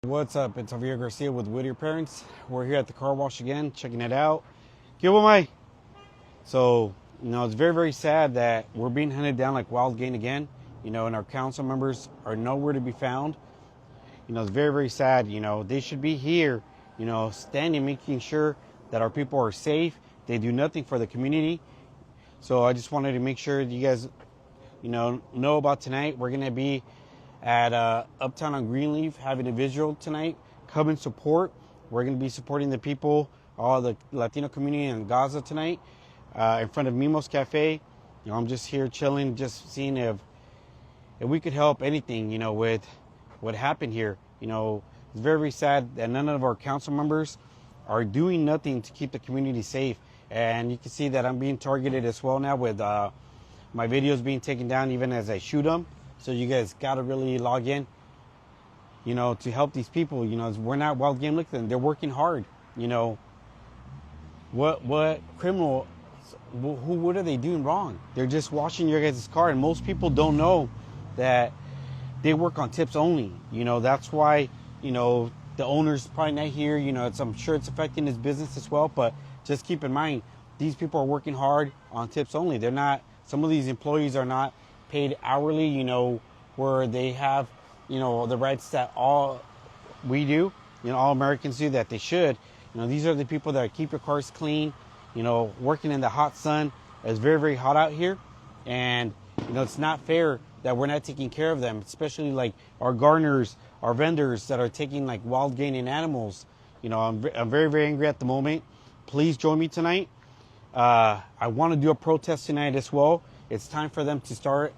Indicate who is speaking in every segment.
Speaker 1: What's up? It's Javier Garcia with Whittier Parents. We're here at the car wash again, checking it out. ¿Qué hubo, May? So, it's very, very sad that we're being hunted down like wild game again. And our council members are nowhere to be found. It's very, very sad. They should be here, standing, making sure that our people are safe. They do nothing for the community. So I just wanted to make sure you guys, know about tonight. We're going to be at Uptown on Greenleaf having a visual tonight. Come and support. We're going to be supporting the people, all the Latino community in Gaza tonight, in front of Mimo's Cafe. I'm just here chilling, just seeing if we could help anything, with what happened here. It's very, very sad that none of our council members are doing nothing to keep the community safe. And you can see that I'm being targeted as well now with my videos being taken down even as I shoot them. So you guys got to really log in, to help these people. We're not wild game looking. They're working hard. What criminal, what are they doing wrong? They're just washing your guys' car. And most people don't know that they work on tips only. That's why, the owner's probably not here. I'm sure it's affecting his business as well. But just keep in mind, these people are working hard on tips only. They're not, some of these employees are not paid hourly, where they have, the rights that all we do, all Americans do, that they should. These are the people that keep your cars clean, working in the hot sun. It's very, very hot out here. And, it's not fair that we're not taking care of them, especially like our gardeners, our vendors that are taking like wild game and animals. I'm very, very angry at the moment. Please join me tonight. I want to do a protest tonight as well. It's time for them to start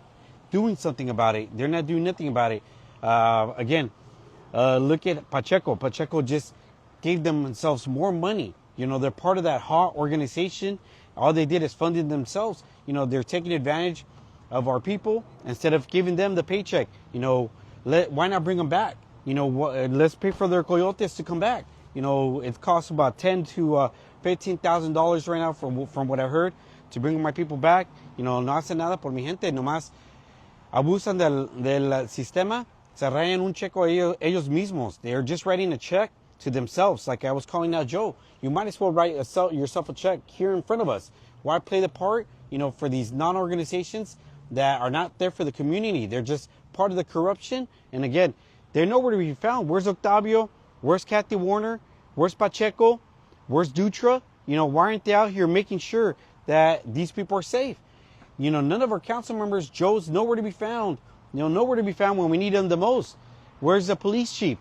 Speaker 1: doing something about it. They're not doing nothing about it. Again, look at Pacheco. Pacheco just gave themselves more money. They're part of that hot organization. All they did is funded themselves. They're taking advantage of our people instead of giving them the paycheck. Why not bring them back? Let's pay for their coyotes to come back. It costs about $10,000 to $15,000 right now from what I heard to bring my people back. No hacen nada por mi gente, nomás abusan del sistema, se rayan un cheque ellos mismos. They're just writing a check to themselves, like I was calling out Joe. You might as well write yourself a check here in front of us. Why play the part, for these non-organizations that are not there for the community? They're just part of the corruption. And again, they're nowhere to be found. Where's Octavio? Where's Kathy Warner? Where's Pacheco? Where's Dutra? Why aren't they out here making sure that these people are safe? None of our council members, Joe's nowhere to be found. Nowhere to be found when we need them the most. Where's the police chief?